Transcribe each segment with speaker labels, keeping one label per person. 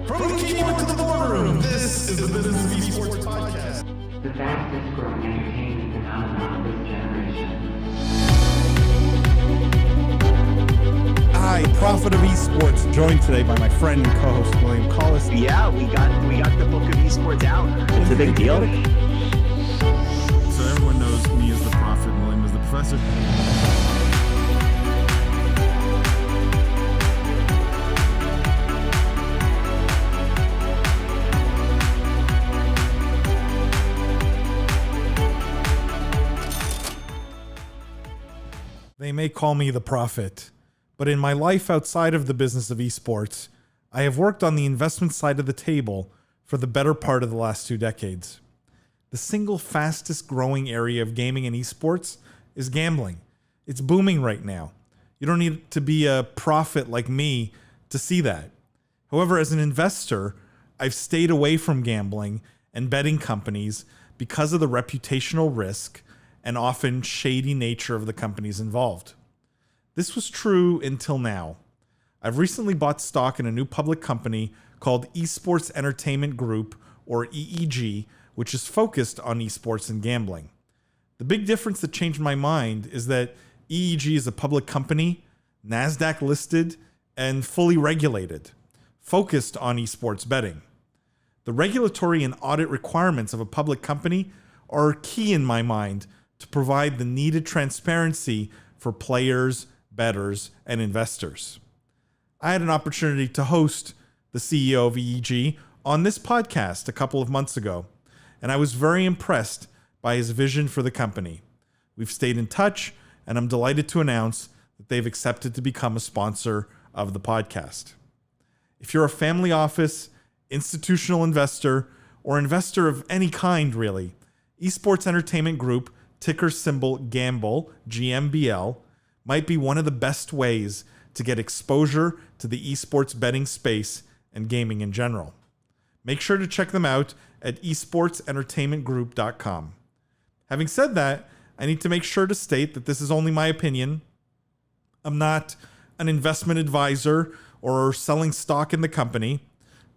Speaker 1: From the keyboard to the boardroom, this is the Business of Esports podcast.
Speaker 2: The fastest growing entertainment phenomenon of this generation.
Speaker 1: I, Prophet of Esports, joined today by my friend and co-host William Collis.
Speaker 3: Yeah, we got the book of esports out. It's a big deal.
Speaker 4: So everyone knows me as the Prophet and William as the Professor.
Speaker 1: They may call me the Prophet, but in my life outside of the business of esports, I have worked on the investment side of the table for the better part of the last 2 decades. The single fastest growing area of gaming and esports is gambling. It's booming right now. You don't need to be a prophet like me to see that. However, as an investor, I've stayed away from gambling and betting companies because of the reputational risk and often shady nature of the companies involved. This was true until now. I've recently bought stock in a new public company called Esports Entertainment Group, or EEG, which is focused on esports and gambling. The big difference that changed my mind is that EEG is a public company, NASDAQ listed, and fully regulated, focused on esports betting. The regulatory and audit requirements of a public company are key in my mind to provide the needed transparency for players, bettors, and investors. I had an opportunity to host the CEO of EEG on this podcast a couple of months ago, and I was very impressed by his vision for the company. We've stayed in touch, and I'm delighted to announce that they've accepted to become a sponsor of the podcast. If you're a family office, institutional investor, or investor of any kind, really, Esports Entertainment Group, ticker symbol GAMBLE, GMBL, might be one of the best ways to get exposure to the esports betting space and gaming in general. Make sure to check them out at esportsentertainmentgroup.com. Having said that, I need to make sure to state that this is only my opinion. I'm not an investment advisor or selling stock in the company.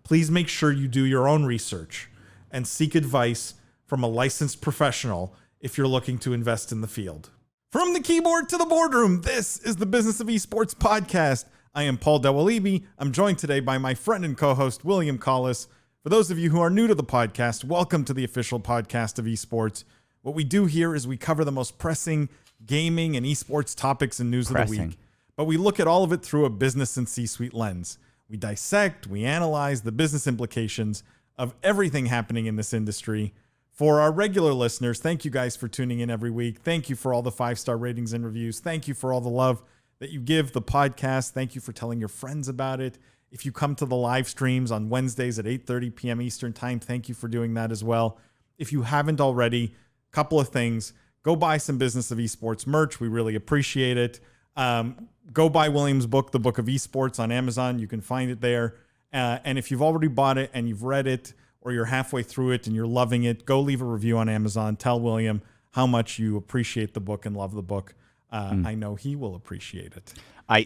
Speaker 1: Please make sure you do your own research and seek advice from a licensed professional if you're looking to invest in the field. From the keyboard to the boardroom, this is the Business of Esports podcast. I am Paul Dewalibi. I'm joined today by my friend and co-host, William Collis. For those of you who are new to the podcast, welcome to the official podcast of esports. What we do here is we cover the most pressing gaming and esports topics and news of the week. But we look at all of it through a business and C-suite lens. We dissect, we analyze the business implications of everything happening in this industry. For our regular listeners, thank you guys for tuning in every week. Thank you for all the 5-star ratings and reviews. Thank you for all the love that you give the podcast. Thank you for telling your friends about it. If you come to the live streams on Wednesdays at 8:30 p.m. Eastern time, thank you for doing that as well. If you haven't already, a couple of things. Go buy some Business of Esports merch. We really appreciate it. Go buy William's book, The Book of Esports, on Amazon. You can find it there. And if you've already bought it and you've read it, or you're halfway through it and you're loving it, go leave a review on Amazon. Tell William how much you appreciate the book and love the book. I know he will appreciate it.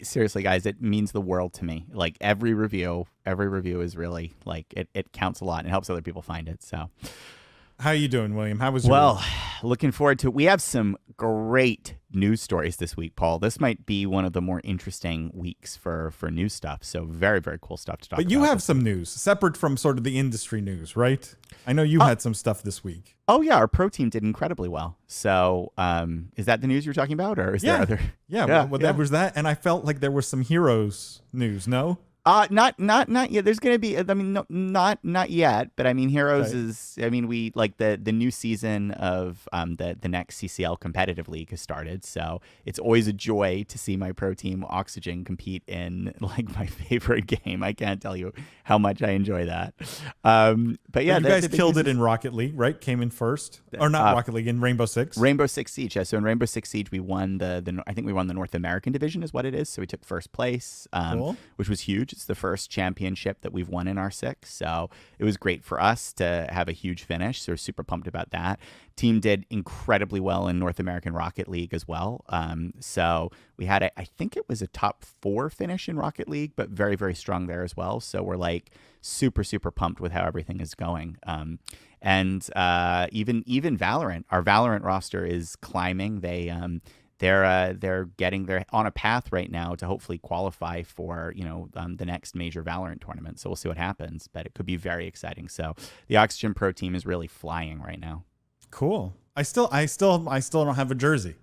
Speaker 3: Seriously, guys, it means the world to me. Like every review is really like it counts a lot and helps other people find it. So
Speaker 1: how you doing, William? How was your week?
Speaker 3: Looking forward to it. We have some great news stories this week, Paul. This might be one of the more interesting weeks for news stuff. So very, very cool stuff to talk about.
Speaker 1: But you have some news separate from sort of the industry news, right? I know you had some stuff this week.
Speaker 3: Oh, yeah. Our pro team did incredibly well. So is that the news you're talking about, or is there other?
Speaker 1: Yeah, there was that. And I felt like there was some heroes news, no?
Speaker 3: Not yet. There's gonna be. I mean, no, not yet. But I mean, Heroes is. I mean, we like the new season of the next CCL competitive league has started. So it's always a joy to see my pro team Oxygen compete in like my favorite game. I can't tell you how much I enjoy that. But yeah,
Speaker 1: you guys killed it in Rocket League, right? Came in first, or not Rocket League, in Rainbow Six.
Speaker 3: Rainbow Six Siege. Yeah. So in Rainbow Six Siege, we won I think we won the North American division, is what it is. So we took first place,
Speaker 1: cool.
Speaker 3: Which was huge. huge. It's the first championship that we've won in R6. So it was great for us to have a huge finish. So we're super pumped about that. Team did incredibly well in North American Rocket League as well. So we had, I think it was a top 4 finish in Rocket League, but very, very strong there as well. So we're like super, super pumped with how everything is going. And even Valorant, our Valorant roster is climbing. They're on a path right now to hopefully qualify for the next major Valorant tournament. So we'll see what happens, but it could be very exciting. So the Oxygen Pro team is really flying right now.
Speaker 1: Cool. I still don't have a jersey.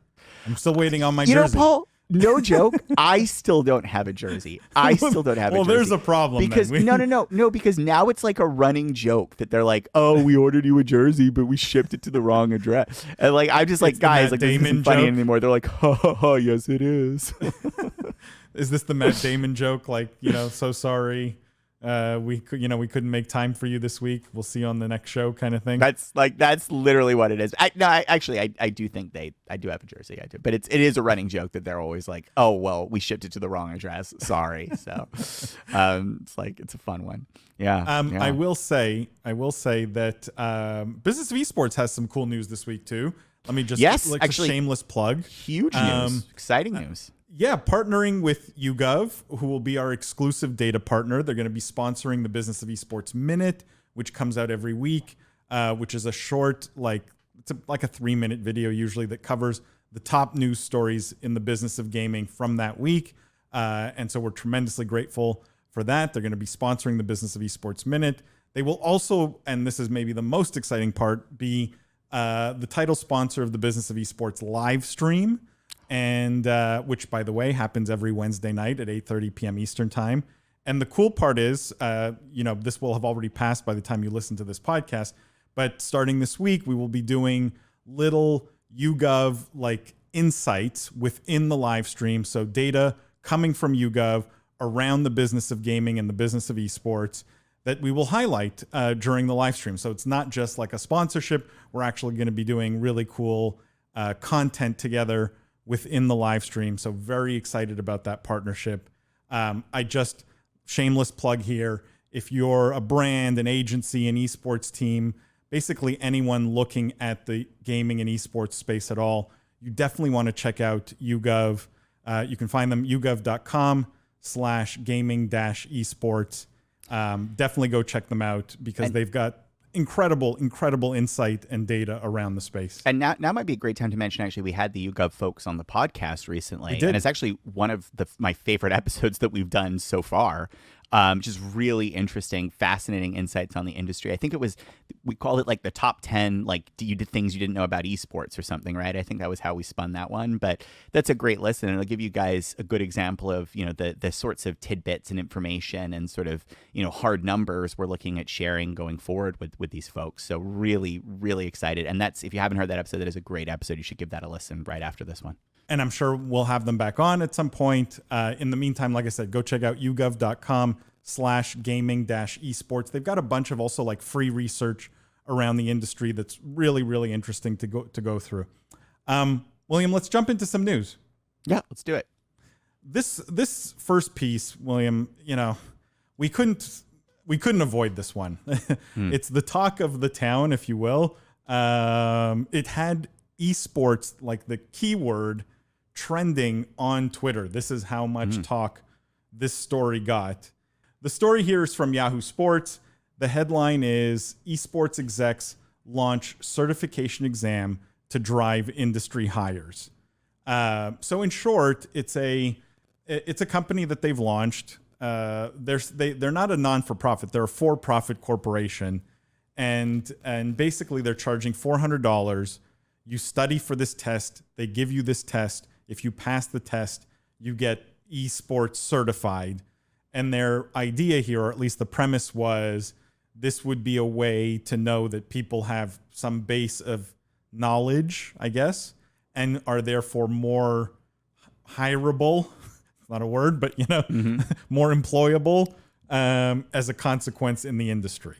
Speaker 1: I'm still waiting on my jersey.
Speaker 3: You know, Paul, no joke. I still don't have a jersey. I still don't have a jersey.
Speaker 1: Well, there's a problem.
Speaker 3: Because no, because now it's like a running joke that they're like, "Oh, we ordered you a jersey, but we shipped it to the wrong address." And like, I'm just like, guys, like, this isn't funny anymore. They're like, "Ha ha ha, yes, it is."
Speaker 1: Is this the Matt Damon joke? Like, so sorry. We couldn't make time for you this week. We'll see you on the next show, kind of thing.
Speaker 3: That's literally what it is. I do think I do have a jersey. I do, but it is a running joke that they're always like, "Oh, well, we shipped it to the wrong address. Sorry." So, it's like, it's a fun one. Yeah. Yeah.
Speaker 1: I will say that Business of Esports has some cool news this week too. Let me just a shameless plug.
Speaker 3: Huge news, exciting news.
Speaker 1: Yeah, partnering with YouGov, who will be our exclusive data partner. They're going to be sponsoring the Business of Esports Minute, which comes out every week, which is a short, it's like a 3-minute video usually that covers the top news stories in the business of gaming from that week. And so we're tremendously grateful for that. They're going to be sponsoring the Business of Esports Minute. They will also, and this is maybe the most exciting part, be the title sponsor of the Business of Esports live stream. And which, by the way, happens every Wednesday night at 8:30 p.m. Eastern time. And the cool part is, this will have already passed by the time you listen to this podcast. But starting this week, we will be doing little YouGov insights within the live stream. So data coming from YouGov around the business of gaming and the business of esports that we will highlight during the live stream. So it's not just like a sponsorship. We're actually going to be doing really cool content together within the live stream. So very excited about that partnership. Shameless plug here. If you're a brand, an agency, an esports team, basically anyone looking at the gaming and esports space at all, you definitely want to check out YouGov. You can find them yougov.com/gaming-esports. Definitely go check them out because they've got incredible insight and data around the space.
Speaker 3: And now might be a great time to mention, actually, we had the YouGov folks on the podcast recently. And it's actually one of my favorite episodes that we've done so far. Just really interesting, fascinating insights on the industry. I think we called it like the top 10, things you didn't know about esports or something, right? I think that was how we spun that one, but that's a great listen. And it'll give you guys a good example of, the sorts of tidbits and information and sort of, hard numbers we're looking at sharing going forward with these folks. So really, really excited. And if you haven't heard that episode, that is a great episode. You should give that a listen right after this one.
Speaker 1: And I'm sure we'll have them back on at some point. In the meantime, like I said, go check out yougov.com/gaming-esports. They've got a bunch of also free research around the industry that's really, really interesting to go through. William, let's jump into some news.
Speaker 3: Yeah, let's do it.
Speaker 1: This first piece, William, we couldn't avoid this one. It's the talk of the town, if you will. It had esports, the keyword, trending on Twitter. This is how much talk this story got. The story here is from Yahoo Sports. The headline is esports execs launch certification exam to drive industry hires. So in short, it's a company that they've launched. They're not a non-for-profit. They're a for-profit corporation. And basically they're charging $400. You study for this test. They give you this test. If you pass the test, you get esports certified. And their idea here, or at least the premise, was this would be a way to know that people have some base of knowledge, I guess, and are therefore more hireable. It's not a word, but more employable as a consequence in the industry.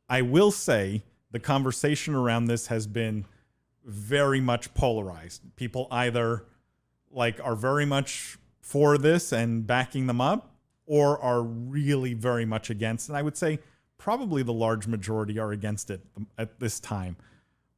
Speaker 1: I will say the conversation around this has been very much polarized. People either are very much for this and backing them up, or are really very much against. And I would say probably the large majority are against it at this time.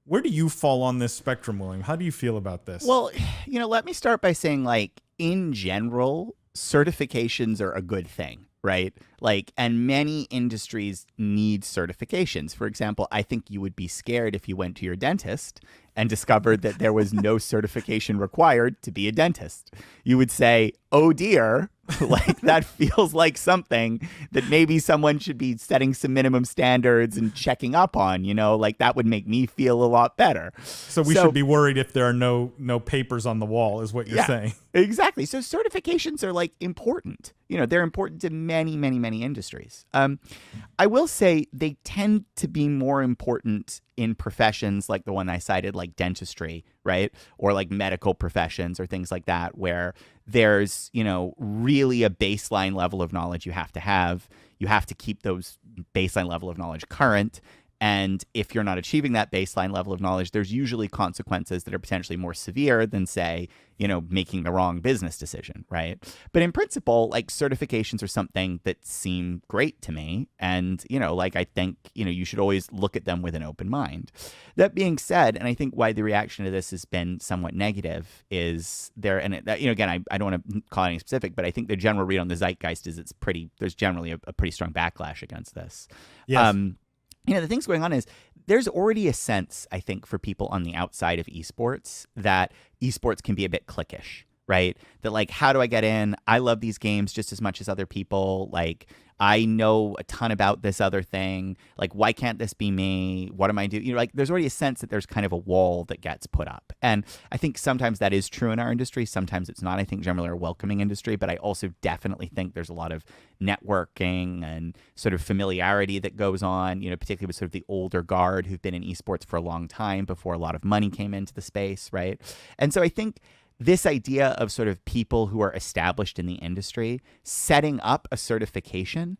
Speaker 1: Where do you fall on this spectrum, William? How do you feel about this?
Speaker 3: Well, let me start by saying, like, in general, certifications are a good thing, right? Like, and many industries need certifications. For example, I think you would be scared if you went to your dentist and discovered that there was no certification required to be a dentist. You would say, oh dear, like that feels like something that maybe someone should be setting some minimum standards and checking up on, like that would make me feel a lot better.
Speaker 1: So we should be worried if there are no papers on the wall is what you're saying.
Speaker 3: Exactly. So certifications are like important. They're important to many, many, many industries. I will say they tend to be more important in professions like the one I cited, like dentistry, right? Or like medical professions or things like that, where there's, really a baseline level of knowledge you have to have. You have to keep those baseline level of knowledge current. And if you're not achieving that baseline level of knowledge, there's usually consequences that are potentially more severe than, say, making the wrong business decision, right? But in principle, like certifications are something that seem great to me. And, I think, you should always look at them with an open mind. That being said, and I think why the reaction to this has been somewhat negative is there, and again, I don't want to call anything specific, but I think the general read on the zeitgeist is there's generally a pretty strong backlash against this.
Speaker 1: Yes.
Speaker 3: The things going on is there's already a sense, I think, for people on the outside of esports that esports can be a bit cliquish, right? That like, how do I get in? I love these games just as much as other people. Like, I know a ton about this other thing. Like, why can't this be me? What am I doing? Like, there's already a sense that there's kind of a wall that gets put up. And I think sometimes that is true in our industry. Sometimes it's not. I think generally we're a welcoming industry, but I also definitely think there's a lot of networking and sort of familiarity that goes on, particularly with sort of the older guard who've been in esports for a long time before a lot of money came into the space, right? And so I think this idea of sort of people who are established in the industry setting up a certification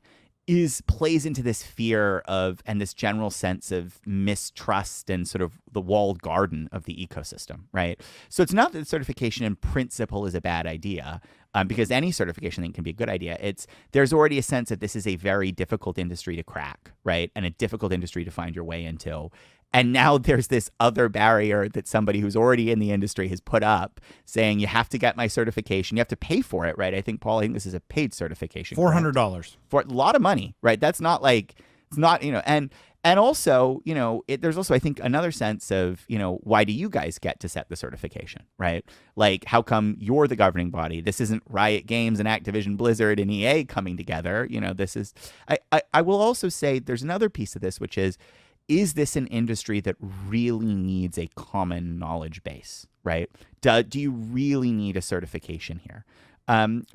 Speaker 3: plays into this fear of and this general sense of mistrust and sort of the walled garden of the ecosystem, right? So it's not that certification in principle is a bad idea, because any certification thing can be a good idea. There's already a sense that this is a very difficult industry to crack, right? And a difficult industry to find your way into. And now there's this other barrier that somebody who's already in the industry has put up saying, you have to get my certification. You have to pay for it, right? I think this is a paid certification.
Speaker 1: $400.
Speaker 3: For a lot of money, right? That's not like, it's not, and also, there's also, I think, another sense of, why do you guys get to set the certification, right? Like, how come you're the governing body? This isn't Riot Games and Activision Blizzard and EA coming together. This is, I will also say there's another piece of this, which is this an industry that really needs a common knowledge base, right? Do you really need a certification here?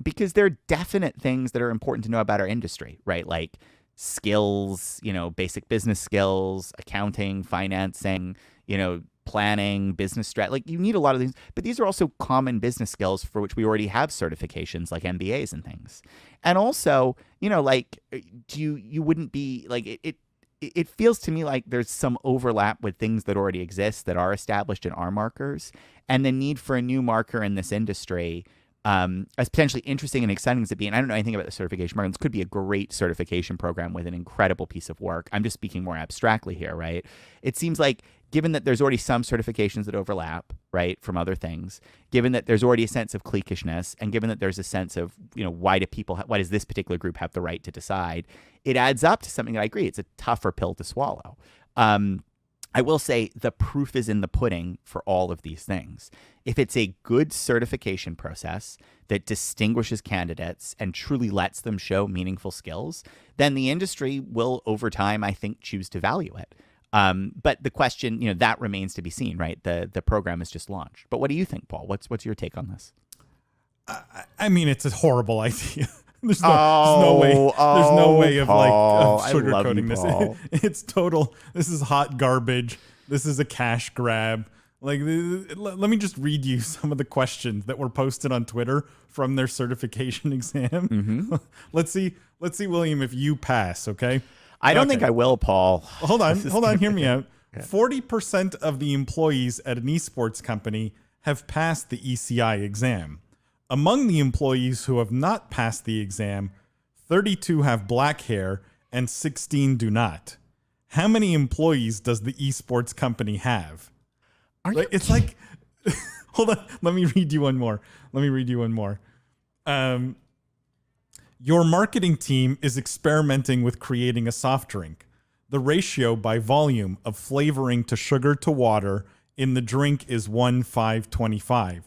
Speaker 3: Because there are definite things that are important to know about our industry, right? Like skills, basic business skills, accounting, financing, planning, business strategy. Like you need a lot of these, but these are also common business skills for which we already have certifications like MBAs and things. And also, like you wouldn't be like it feels to me like there's some overlap with things that already exist that are established and are markers, and the need for a new marker in this industry, as potentially interesting and exciting as it be. And I don't know anything about the certification program. This could be a great certification program with an incredible piece of work. I'm just speaking more abstractly here, right? It seems like given that there's already some certifications that overlap, right, from other things, given that there's already a sense of cliquishness, and given that there's a sense of, why does this particular group have the right to decide, it adds up to something that I agree. It's a tougher pill to swallow. I will say the proof is in the pudding for all of these things. If it's a good certification process that distinguishes candidates and truly lets them show meaningful skills, then the industry will, over time, I think, choose to value it. But the question, that remains to be seen, right? The program is just launched. But what do you think, Paul? What's your take on this?
Speaker 1: I mean, it's a horrible idea. There's no way of
Speaker 3: Paul,
Speaker 1: like sugarcoating this. It's total. This is hot garbage. This is a cash grab. Like, let me just read you some of the questions that were posted on Twitter from their certification exam.
Speaker 3: Mm-hmm.
Speaker 1: Let's see, William, if you pass. Okay.
Speaker 3: I don't think I will, Paul.
Speaker 1: Hold on. Hear me out. 40% of the employees at an esports company have passed the ECI exam. Among the employees who have not passed the exam, 32 have black hair, and 16 do not. How many employees does the esports company have? It's like, hold on. Let me read you one more. Your marketing team is experimenting with creating a soft drink. The ratio by volume of flavoring to sugar to water in the drink is 1:525.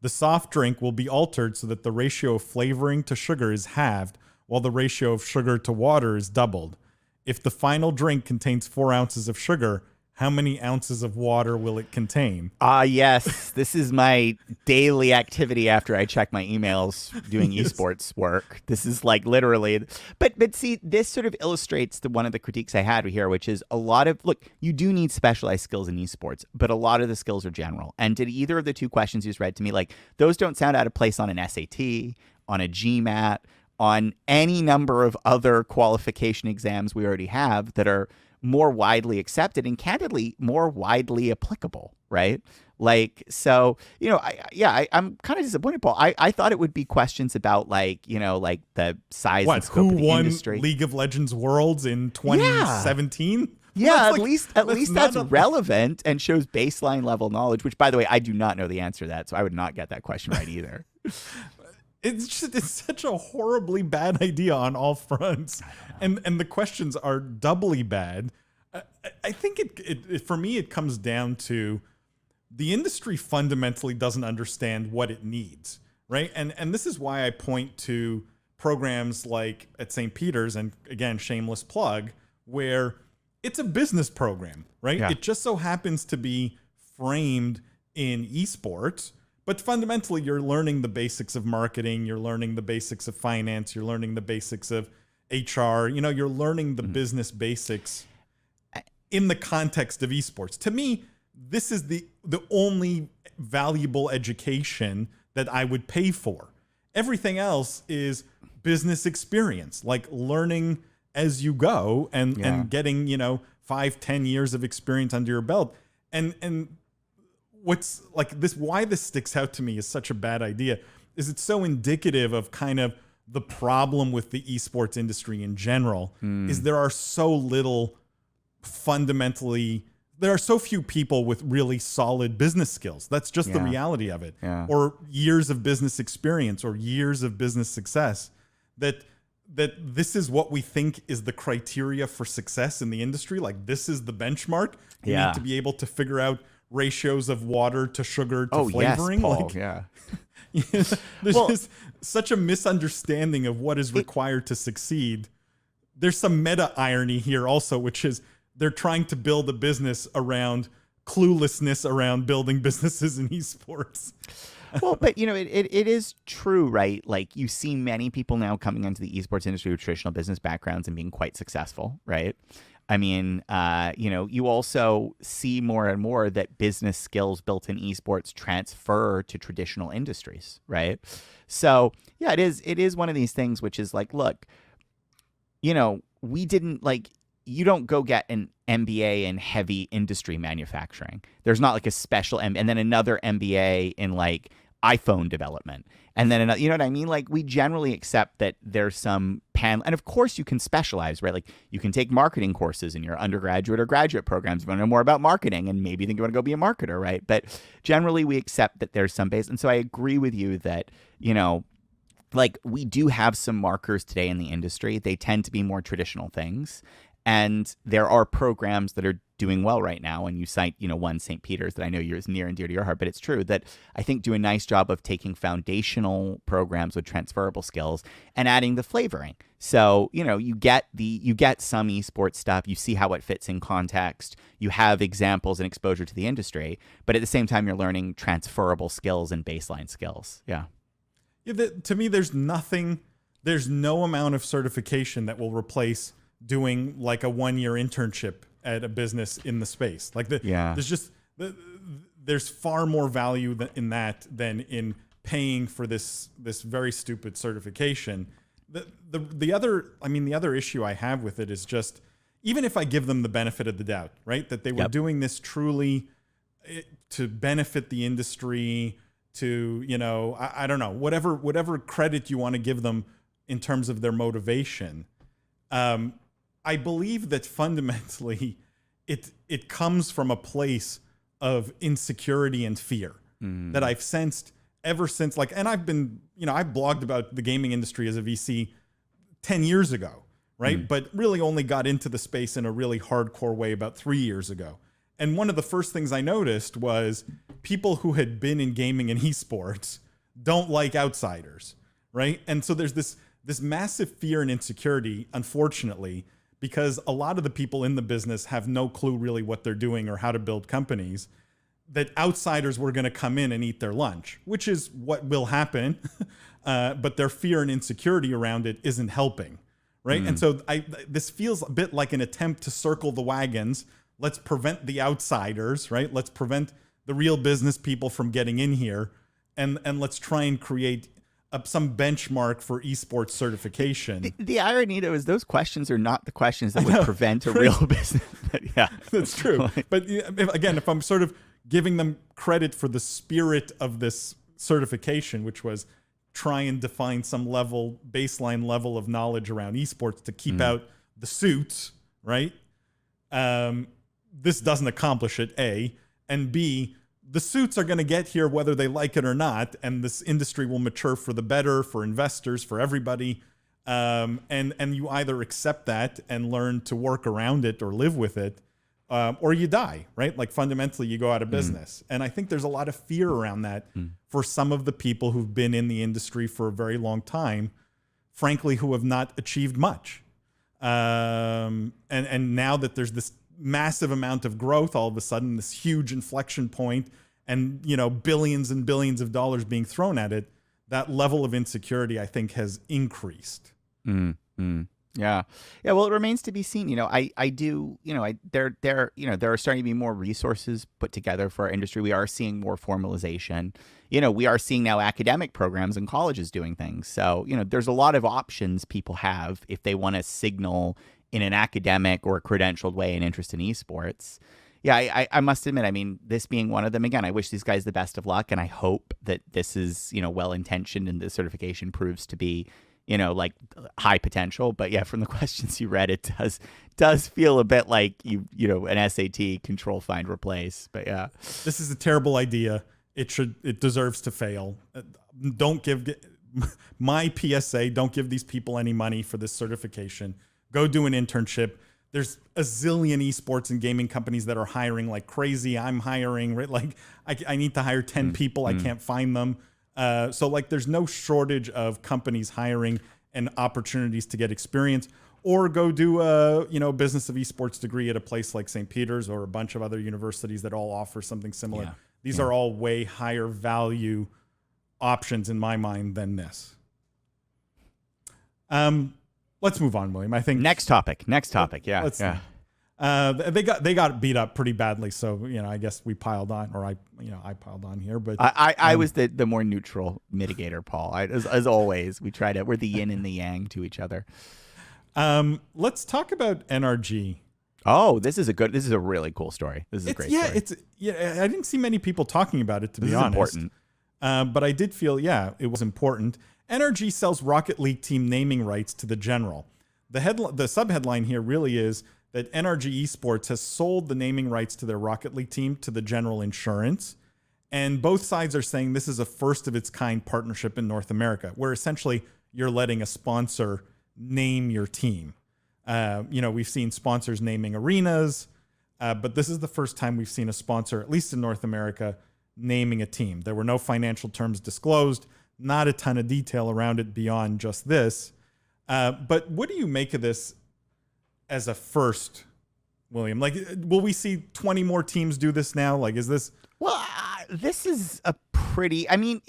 Speaker 1: The soft drink will be altered so that the ratio of flavoring to sugar is halved, while the ratio of sugar to water is doubled. If the final drink contains 4 ounces of sugar, how many ounces of water will it contain?
Speaker 3: Yes. This is my daily activity after I check my emails doing esports work. This is like literally. But see, this sort of illustrates one of the critiques I had here, which is look, you do need specialized skills in esports, but a lot of the skills are general. And did either of the two questions you just read to me, like, those don't sound out of place on an SAT, on a GMAT, on any number of other qualification exams we already have that are more widely accepted and candidly more widely applicable, right? Like, so, I'm kind of disappointed, Paul. I thought it would be questions about like the size and scope
Speaker 1: who
Speaker 3: of the
Speaker 1: won
Speaker 3: industry.
Speaker 1: League of Legends Worlds in 2017?
Speaker 3: Yeah, at least that's relevant and shows baseline level knowledge, which, by the way, I do not know the answer to that, so I would not get that question right either.
Speaker 1: It's such a horribly bad idea on all fronts, and the questions are doubly bad. I think it for me it comes down to the industry fundamentally doesn't understand what it needs, right? And this is why I point to programs like at St. Peter's, and again, shameless plug, where it's a business program, right?
Speaker 3: Yeah.
Speaker 1: It just so happens to be framed in esports. But fundamentally, you're learning the basics of marketing. You're learning the basics of finance. You're learning the basics of HR. You're learning the business basics in the context of esports. To me, this is the only valuable education that I would pay for. Everything else is business experience, like learning as you go and getting, 5-10 years of experience under your belt. And what's like this, why this sticks out to me is such a bad idea, is it's so indicative of kind of the problem with the esports industry in general, is there are so few people with really solid business skills. That's just the reality of it.
Speaker 3: Yeah.
Speaker 1: Or years of business experience or years of business success, that this is what we think is the criteria for success in the industry. Like, this is the benchmark. You need to be able to figure out ratios of water to sugar to flavoring.
Speaker 3: Yes, Paul,
Speaker 1: There's just such a misunderstanding of what is required to succeed. There's some meta irony here also, which is they're trying to build a business around cluelessness around building businesses in esports.
Speaker 3: Well, but it is true, right? Like, you see many people now coming into the esports industry with traditional business backgrounds and being quite successful, right? I mean, you also see more and more that business skills built in esports transfer to traditional industries, right? So, yeah, it is one of these things which is like, look, we didn't you don't go get an MBA in heavy industry manufacturing. There's not like a special and then another MBA in like iPhone development. And then, you know what I mean? Like, we generally accept that there's some and of course you can specialize, right? Like, you can take marketing courses in your undergraduate or graduate programs if you want to know more about marketing and maybe think you want to go be a marketer, right? But generally we accept that there's some base. And so I agree with you that, like, we do have some markers today in the industry. They tend to be more traditional things. And there are programs that are doing well right now. And you cite, one St. Peter's that I know is near and dear to your heart, but it's true that I think do a nice job of taking foundational programs with transferable skills and adding the flavoring. So, you get some esports stuff, you see how it fits in context, you have examples and exposure to the industry, but at the same time, you're learning transferable skills and baseline skills. Yeah.
Speaker 1: To me, there's no amount of certification that will replace doing like a 1-year internship at a business in the space. Like, there's far more value in that than in paying for this very stupid certification. The other issue I have with it is just, even if I give them the benefit of the doubt, right, that they were doing this truly to benefit the industry, to, I don't know, whatever credit you want to give them in terms of their motivation. I believe that fundamentally it comes from a place of insecurity and fear that I've sensed ever since, like, and I've been, I blogged about the gaming industry as a VC 10 years ago, right? But really only got into the space in a really hardcore way about 3 years ago. And one of the first things I noticed was people who had been in gaming and esports don't like outsiders, right? And so there's this massive fear and insecurity, unfortunately, because a lot of the people in the business have no clue really what they're doing or how to build companies, that outsiders were going to come in and eat their lunch, which is what will happen. But their fear and insecurity around it isn't helping, right? And so this feels a bit like an attempt to circle the wagons. Let's prevent the outsiders, right? Let's prevent the real business people from getting in here. And let's try and create some benchmark for esports certification.
Speaker 3: The irony, though, is those questions are not the questions that would prevent a real business. Yeah,
Speaker 1: that's true. But if I'm sort of giving them credit for the spirit of this certification, which was try and define some baseline level of knowledge around esports to keep out the suits, right? This doesn't accomplish it, A. And B, the suits are going to get here whether they like it or not, and this industry will mature for the better, for investors, for everybody. And you either accept that and learn to work around it or live with it, or you die, right? Like fundamentally, you go out of business. And I think there's a lot of fear around that for some of the people who've been in the industry for a very long time, frankly, who have not achieved much. And now that there's this massive amount of growth, all of a sudden, this huge inflection point, and billions and billions of dollars being thrown at it, that level of insecurity, I think, has increased.
Speaker 3: Yeah. Well, it remains to be seen. There are starting to be more resources put together for our industry. We are seeing more formalization. We are seeing now academic programs and colleges doing things. So, there's a lot of options people have if they want to signal in an academic or a credentialed way an interest in esports. Yeah, I must admit, this being one of them, again, I wish these guys the best of luck, and I hope that this is, well-intentioned and the certification proves to be, like high potential. But yeah, from the questions you read, it does feel a bit like an SAT control, find, replace. But yeah,
Speaker 1: this is a terrible idea. It deserves to fail. Don't give my PSA. Don't give these people any money for this certification. Go do an internship. There's a zillion esports and gaming companies that are hiring like crazy. I'm hiring, right? Like I need to hire 10 people. I can't find them. So like there's no shortage of companies hiring and opportunities to get experience, or go do a business of esports degree at a place like St. Peter's or a bunch of other universities that all offer something similar. Yeah. These are all way higher value options in my mind than this. Let's move on, William. I think
Speaker 3: next topic. Yeah.
Speaker 1: They got beat up pretty badly, so I guess we piled on, or I piled on here. But
Speaker 3: I was the more neutral mitigator, Paul. As always, we're the yin and the yang to each other.
Speaker 1: Let's talk about NRG.
Speaker 3: Oh, this is a really cool story. This is a great story.
Speaker 1: I didn't see many people talking about it, to be honest.
Speaker 3: Important.
Speaker 1: But I did feel, it was important. NRG sells Rocket League team naming rights to the General. The subheadline here really is that NRG Esports has sold the naming rights to their Rocket League team to the General Insurance. And both sides are saying this is a first of its kind partnership in North America, where essentially you're letting a sponsor name your team. We've seen sponsors naming arenas, but this is the first time we've seen a sponsor, at least in North America, naming a team. There were no financial terms disclosed, not a ton of detail around it beyond just this. But what do you make of this as a first, William? Like, will we see 20 more teams do this now? Like, is this...
Speaker 3: Well, this is a pretty... I think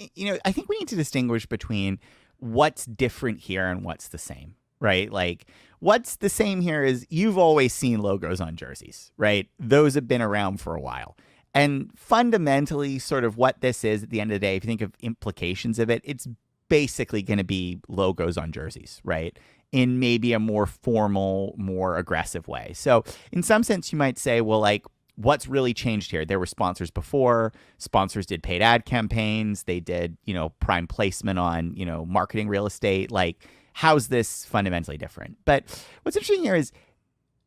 Speaker 3: we need to distinguish between what's different here and what's the same, right? Like, what's the same here is you've always seen logos on jerseys, right? Those have been around for a while. And fundamentally, sort of what this is at the end of the day, if you think of implications of it, it's basically going to be logos on jerseys, right? In maybe a more formal, more aggressive way. So in some sense, you might say, well, like, what's really changed here? There were sponsors before. Sponsors did paid ad campaigns. They did, prime placement on, marketing real estate. Like, how's this fundamentally different? But what's interesting here is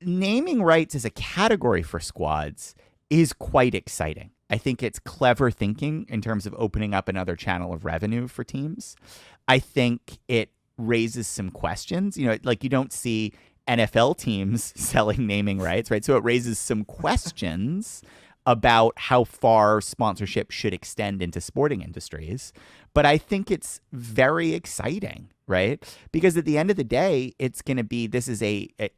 Speaker 3: naming rights as a category for squads is quite exciting. I think it's clever thinking in terms of opening up another channel of revenue for teams. I think it raises some questions. You know, like you don't see NFL teams selling naming rights, right? So it raises some questions about how far sponsorship should extend into sporting industries. But I think it's very exciting, right? Because at the end of the day, it's going to be, this is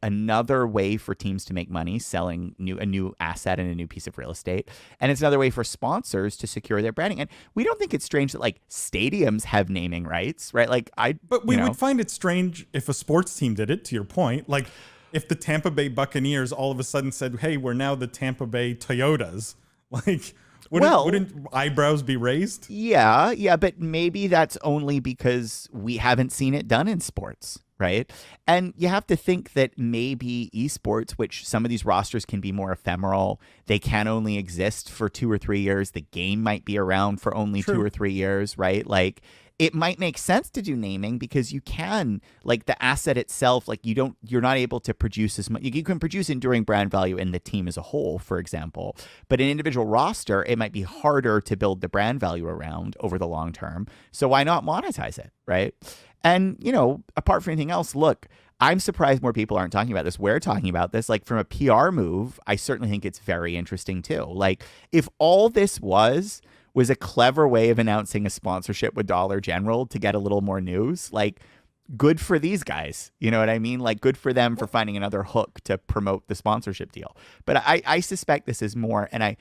Speaker 3: another way for teams to make money selling a new asset and a new piece of real estate. And it's another way for sponsors to secure their branding. And we don't think it's strange that like stadiums have naming rights, right? Like
Speaker 1: But we would find it strange if a sports team did it, to your point. Like if the Tampa Bay Buccaneers all of a sudden said, hey, we're now the Tampa Bay Toyotas, like wouldn't eyebrows be raised?
Speaker 3: Yeah, but maybe that's only because we haven't seen it done in sports, right? And you have to think that maybe esports, which some of these rosters can be more ephemeral, they can only exist for 2 or 3 years. The game might be around for only
Speaker 1: True.
Speaker 3: 2 or 3 years, right? Like it might make sense to do naming because you can, like the asset itself, like you're not able to produce as much. You can produce enduring brand value in the team as a whole, for example. But an individual roster, it might be harder to build the brand value around over the long term. So why not monetize it, right? And, you know, apart from anything else, look, I'm surprised more people aren't talking about this. We're talking about this. Like from a PR move, I certainly think it's very interesting too. Like if all this was a clever way of announcing a sponsorship with Dollar General to get a little more news, like good for these guys. You know what I mean? Like good for them for finding another hook to promote the sponsorship deal. But I suspect this is more, and I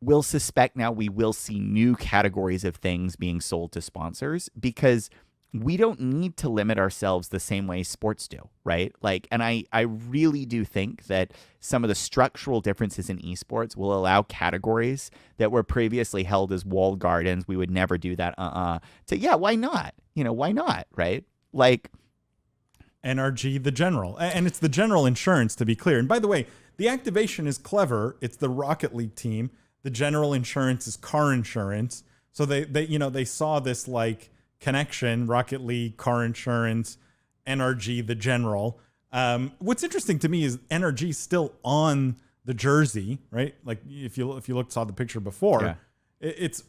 Speaker 3: will suspect now we will see new categories of things being sold to sponsors because we don't need to limit ourselves the same way sports do, right? Like, and I really do think that some of the structural differences in esports will allow categories that were previously held as walled gardens. We would never do that. Yeah, why not? You know, why not? Right? Like
Speaker 1: NRG, the general, and it's the general insurance, to be clear. And by the way, the activation is clever. It's the Rocket League team. The general insurance is car insurance. So they saw this like connection, Rocket League, car insurance, NRG, the general. What's interesting to me is NRG still on the jersey, right? Like if you saw the picture before, it's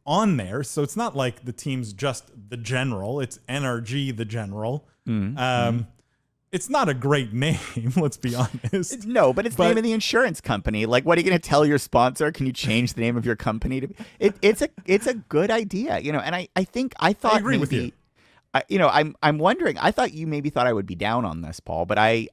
Speaker 1: on there. So it's not like the team's just the general. It's NRG, the general. It's not a great name, let's be honest.
Speaker 3: No, but it's the name of the insurance company. Like, what are you going to tell your sponsor? Can you change the name of your company to? It's a good idea, you know. And I thought
Speaker 1: I agree with you.
Speaker 3: I'm wondering. I thought you maybe thought I would be down on this, Paul, but I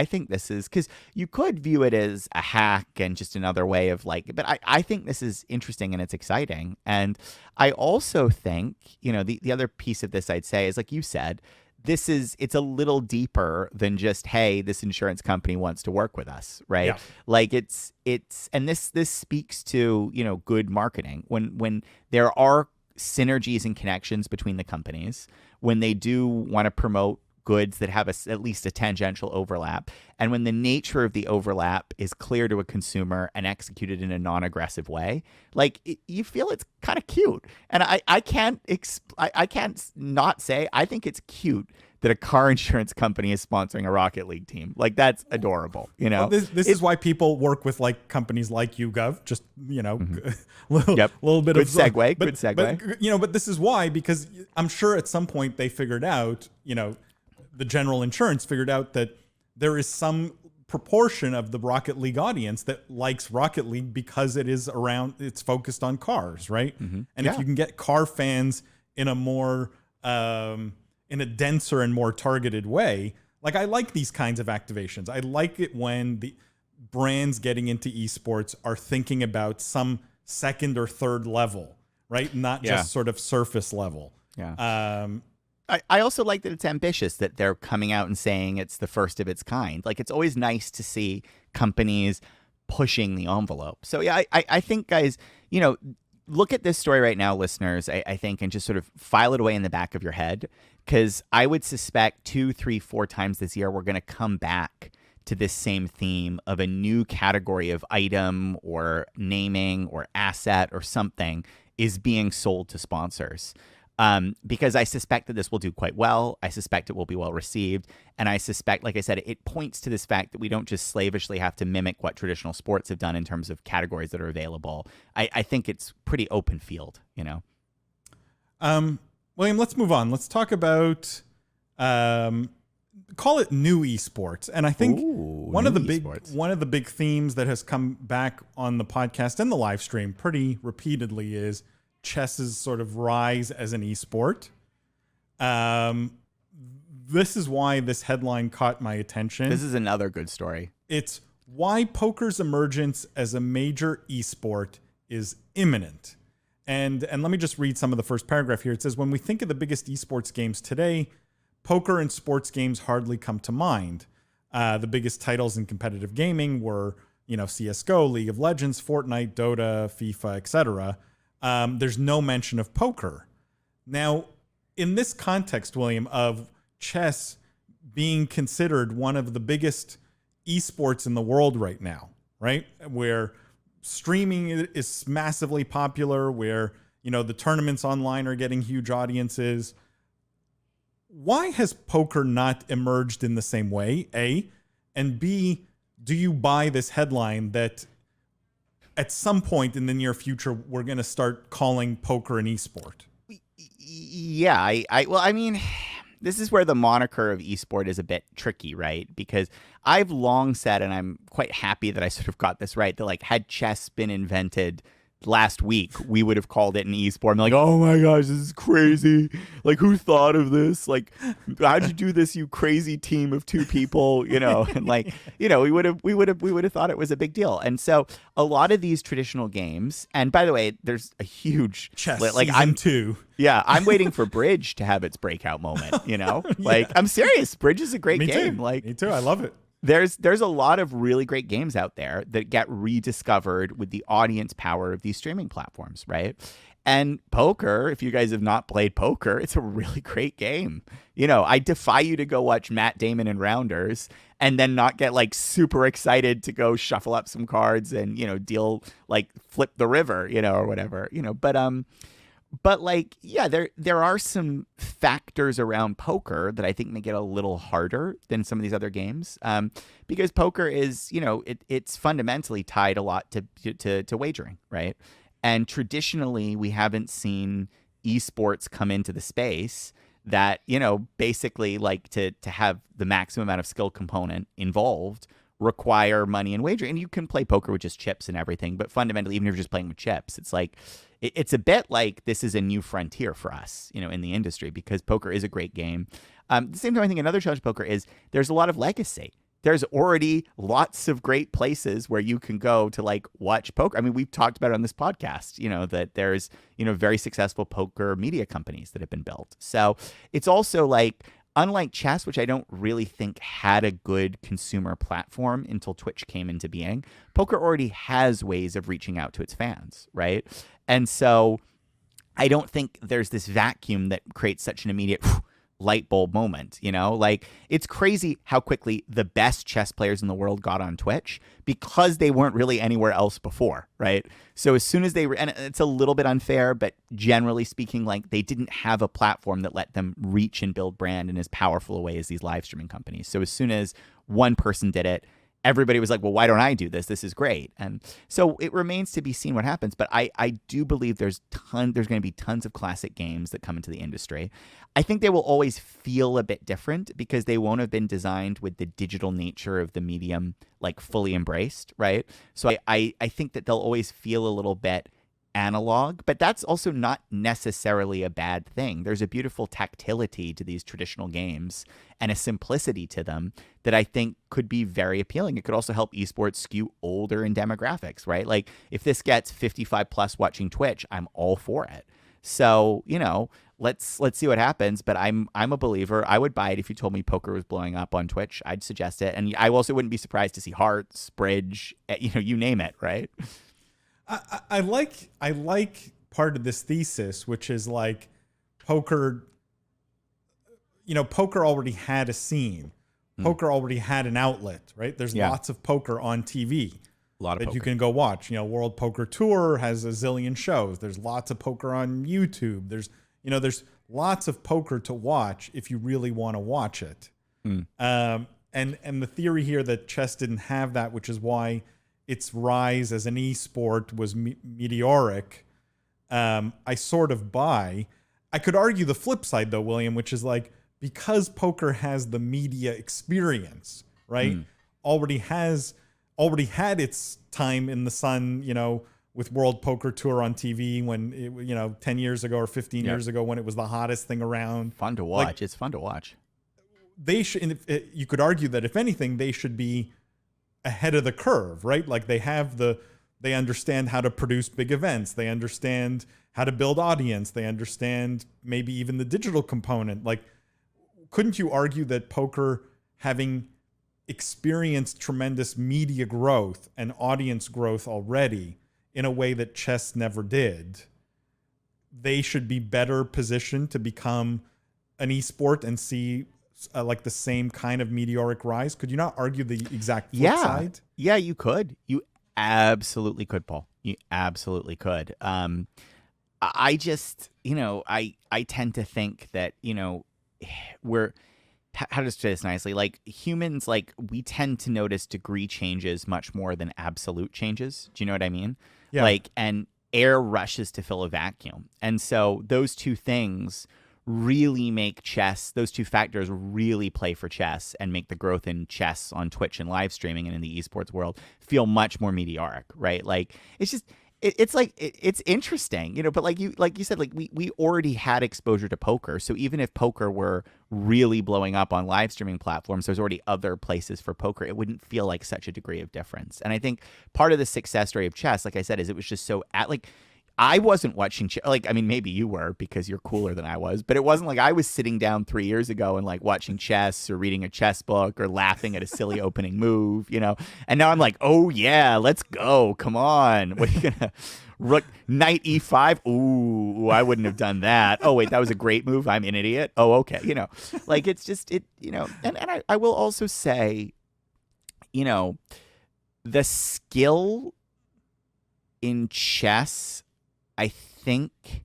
Speaker 3: think this is because you could view it as a hack and just another way of like. But I think this is interesting and it's exciting. And I also think, you know, the other piece of this I'd say is like you said. It's a little deeper than just, hey, this insurance company wants to work with us, right?
Speaker 1: Yeah.
Speaker 3: Like it's and this speaks to, you know, good marketing when there are synergies and connections between the companies, when they do want to promote goods that have at least a tangential overlap, and when the nature of the overlap is clear to a consumer and executed in a non-aggressive way, like you feel it's kind of cute. And I can't not say I think it's cute that a car insurance company is sponsoring a Rocket League team. Like that's adorable, you know.
Speaker 1: Well, this is why people work with like companies like YouGov. Just, you know, little bit
Speaker 3: good
Speaker 1: of
Speaker 3: segue.
Speaker 1: But,
Speaker 3: good segue.
Speaker 1: But, you know, but this is why, because I'm sure at some point they figured out, you know, the general insurance figured out that there is some proportion of the Rocket League audience that likes Rocket League because it's focused on cars, right? And if you can get car fans in a more in a denser and more targeted way, like I like these kinds of activations. I like it when the brands getting into esports are thinking about some second or third level, right? Not just sort of surface level.
Speaker 3: Yeah. I also like that it's ambitious, that they're coming out and saying it's the first of its kind. Like, it's always nice to see companies pushing the envelope. So, yeah, I think, guys, you know, look at this story right now, listeners, I think, and just sort of file it away in the back of your head, because I would suspect 2, 3, 4 times this year we're going to come back to this same theme of a new category of item or naming or asset or something is being sold to sponsors. because I suspect that this will do quite well. I suspect it will be well received. And I suspect, like I said, it points to this fact that we don't just slavishly have to mimic what traditional sports have done in terms of categories that are available. I think it's pretty open field, you know?
Speaker 1: William, let's move on. Let's talk about, call it new esports. And I think one of the big themes that has come back on the podcast and the live stream pretty repeatedly is chess's sort of rise as an esport. This is why this headline caught my attention.
Speaker 3: This is another good story.
Speaker 1: It's why poker's emergence as a major esport is imminent. And let me just read some of the first paragraph here. It says, when we think of the biggest esports games today, poker and sports games hardly come to mind. The biggest titles in competitive gaming were, CSGO, League of Legends, Fortnite, Dota, FIFA, etc. There's no mention of poker. Now, in this context, William, of chess being considered one of the biggest esports in the world right now, right? Where streaming is massively popular, where, the tournaments online are getting huge audiences. Why has poker not emerged in the same way, A? And B, do you buy this headline that at some point in the near future, we're going to start calling poker an esport?
Speaker 3: Yeah, this is where the moniker of esport is a bit tricky, right? Because I've long said, and I'm quite happy that I sort of got this right, that had chess been invented last week, we would have called it an esport. I'm like, oh my gosh, this is crazy. Who thought of this? How'd you do this, you crazy team of two people? And we would have thought it was a big deal. And so a lot of these traditional games, and by the way, there's a huge
Speaker 1: chess season 2.
Speaker 3: Yeah, I'm waiting for Bridge to have its breakout moment. I'm serious. Bridge is a great game.
Speaker 1: Me too. I love it.
Speaker 3: There's a lot of really great games out there that get rediscovered with the audience power of these streaming platforms, right? And poker, if you guys have not played poker, it's a really great game. I defy you to go watch Matt Damon and Rounders and then not get super excited to go shuffle up some cards and, deal flip the river, or whatever, But there are some factors around poker that I think make it a little harder than some of these other games, because poker is, it's fundamentally tied a lot to wagering, right? And traditionally, we haven't seen esports come into the space that, basically to have the maximum amount of skill component involved require money and wagering. And you can play poker with just chips and everything, but fundamentally, even if you're just playing with chips, it's a bit like this is a new frontier for us, in the industry, because poker is a great game. At the same time, I think another challenge with poker is there's a lot of legacy. There's already lots of great places where you can go to watch poker. I mean, we've talked about it on this podcast, that there's, very successful poker media companies that have been built. So it's also unlike chess, which I don't really think had a good consumer platform until Twitch came into being, poker already has ways of reaching out to its fans, right? And so I don't think there's this vacuum that creates such an immediate light bulb moment, It's crazy how quickly the best chess players in the world got on Twitch because they weren't really anywhere else before, right? So as soon as and it's a little bit unfair, but generally speaking, they didn't have a platform that let them reach and build brand in as powerful a way as these live streaming companies. So as soon as one person did it, everybody was like, well, why don't I do this? This is great. And so it remains to be seen what happens. But I do believe there's going to be tons of classic games that come into the industry. I think they will always feel a bit different because they won't have been designed with the digital nature of the medium fully embraced, right? So I think that they'll always feel a little bit analog, but that's also not necessarily a bad thing. There's a beautiful tactility to these traditional games and a simplicity to them that I think could be very appealing. It could also help esports skew older in demographics, right? If this gets 55 plus watching Twitch, I'm all for it. So, let's see what happens, but I'm a believer. I would buy it if you told me poker was blowing up on Twitch. I'd suggest it. And I also wouldn't be surprised to see Hearts, Bridge, you name it, right?
Speaker 1: I like part of this thesis, which is poker, poker already had a scene. Poker already had an outlet, right? There's lots of poker on TV that you can go watch. World Poker Tour has a zillion shows. There's lots of poker on YouTube. There's, there's lots of poker to watch if you really want to watch it. And the theory here that chess didn't have that, which is why its rise as an esport was meteoric, I sort of buy. I could argue the flip side though, William, which is like, because poker has the media experience, right? Already had its time in the sun, with World Poker Tour on TV when it, 10 years ago or 15 years ago when it was the hottest thing around.
Speaker 3: Fun to watch. It's fun to watch.
Speaker 1: They should. You could argue that if anything, they should be ahead of the curve, right? Like they understand how to produce big events. They understand how to build audience. They understand maybe even the digital component. Like, couldn't you argue that poker, having experienced tremendous media growth and audience growth already in a way that chess never did, they should be better positioned to become an esport and see like the same kind of meteoric rise? Could you not argue the exact flip side?
Speaker 3: Yeah, you could. You absolutely could, Paul. You absolutely could. I just, I tend to think that, we're, how to say this nicely, like humans, like we tend to notice degree changes much more than absolute changes. Do you know what I mean?
Speaker 1: Yeah.
Speaker 3: Like, and air rushes to fill a vacuum. And so those two things really make chess, those two factors really play for chess and make the growth in chess on Twitch and live streaming and in the esports world feel much more meteoric, right? Like, it's just, it's interesting, but like you said, like we already had exposure to poker. So even if poker were really blowing up on live streaming platforms, there's already other places for poker. It wouldn't feel like such a degree of difference. And I think part of the success story of chess, like I said, is it was just so I wasn't watching maybe you were because you're cooler than I was, but it wasn't like I was sitting down 3 years ago and like watching chess or reading a chess book or laughing at a silly opening move, And now I'm like, oh yeah, let's go. Come on. What are you gonna rook knight e5? Ooh, I wouldn't have done that. Oh wait, that was a great move. I'm an idiot. Oh, okay. Like it's just and I will also say, the skill in chess, I think,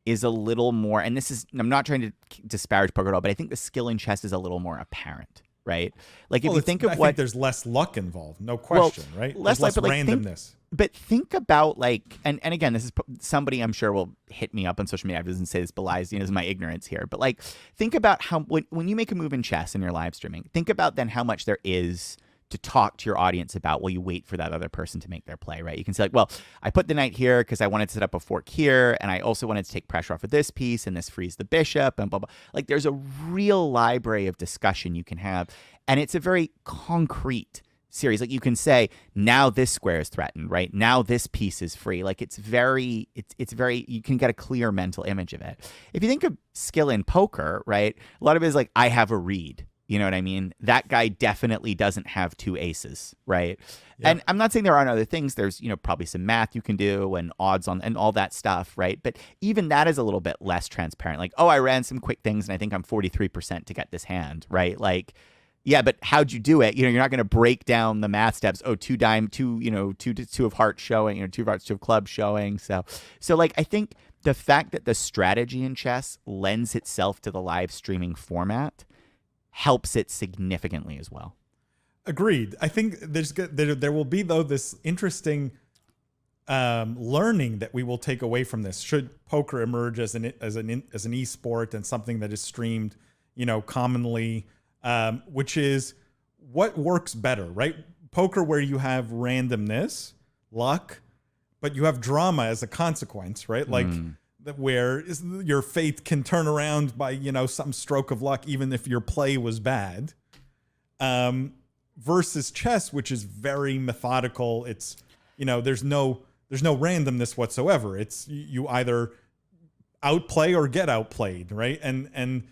Speaker 3: is a little more, and I'm not trying to disparage poker at all, but I think the skill in chess is a little more apparent, right? Like if you think of
Speaker 1: I think there's less luck involved, no question, right?
Speaker 3: Less
Speaker 1: randomness.
Speaker 3: But think about like, and again, this is somebody I'm sure will hit me up on social media. I doesn't say this belies, this is my ignorance here, but like, think about how when you make a move in chess and you're live streaming, think about then how much there is to talk to your audience about while you wait for that other person to make their play, right? You can say like, well, I put the knight here because I wanted to set up a fork here, and I also wanted to take pressure off of this piece, and this frees the bishop, and blah, blah. Like there's a real library of discussion you can have, and it's a very concrete series. Like you can say, now this square is threatened, right? Now this piece is free. Like it's very, you can get a clear mental image of it. If you think of skill in poker, right? A lot of it is like, I have a read. You know what I mean? That guy definitely doesn't have two aces, right? Yeah. And I'm not saying there aren't other things. There's, probably some math you can do and odds on and all that stuff, right? But even that is a little bit less transparent. Like, oh, I ran some quick things and I think I'm 43% to get this hand, right? Like, yeah, but how'd you do it? You're not going to break down the math steps. Oh, two of hearts showing, two of hearts, two of clubs showing. So like, I think the fact that the strategy in chess lends itself to the live streaming format helps it significantly as well.
Speaker 1: Agreed. I think there will be though this interesting learning that we will take away from this. Should poker emerge as an esport and something that is streamed, commonly, which is what works better, right? Poker where you have randomness, luck, but you have drama as a consequence, right? Like. Where your faith can turn around by some stroke of luck, even if your play was bad, versus chess, which is very methodical. It's there's no randomness whatsoever. It's you either outplay or get outplayed, right? And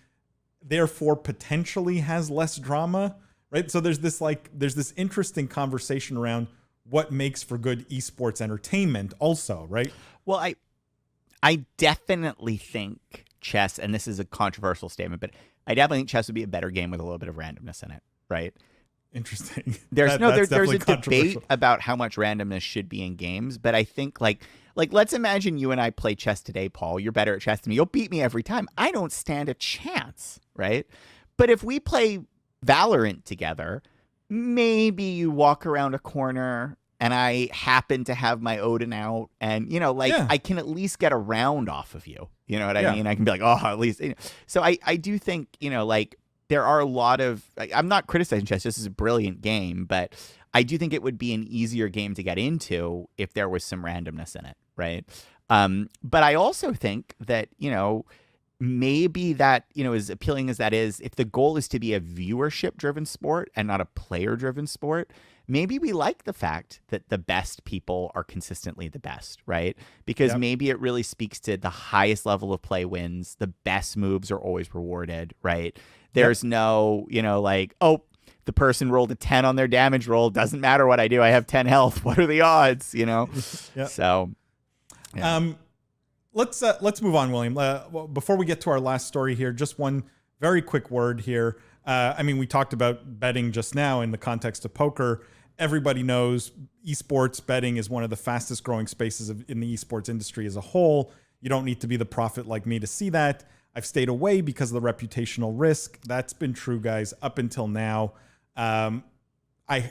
Speaker 1: therefore potentially has less drama, right? So there's this interesting conversation around what makes for good esports entertainment, also, right?
Speaker 3: Well, I definitely think chess, and this is a controversial statement, but I definitely think chess would be a better game with a little bit of randomness in it, right?
Speaker 1: Interesting.
Speaker 3: There's a debate about how much randomness should be in games, but I think like Like, let's imagine you and I play chess today, Paul. You're better at chess than me. You'll beat me every time. I don't stand a chance, right? But if we play Valorant together, maybe you walk around a corner and I happen to have my Odin out and, I can at least get a round off of you. You know what I mean? I can be like, oh, at least. So I do think, there are a lot of, I'm not criticizing chess. This is a brilliant game, but I do think it would be an easier game to get into if there was some randomness in it, right? But I also think that, maybe that, as appealing as that is, if the goal is to be a viewership-driven sport and not a player-driven sport, maybe we like the fact that the best people are consistently the best, right? Because maybe it really speaks to the highest level of play wins. The best moves are always rewarded, right? There's no, the person rolled a 10 on their damage roll. Doesn't matter what I do. I have 10 health. What are the odds, So, yeah.
Speaker 1: Let's move on, William. Before we get to our last story here, just one very quick word here. We talked about betting just now in the context of poker. Everybody knows esports betting is one of the fastest growing spaces in the esports industry as a whole. You don't need to be the prophet like me to see that. I've stayed away because of the reputational risk. That's been true, guys, up until now. I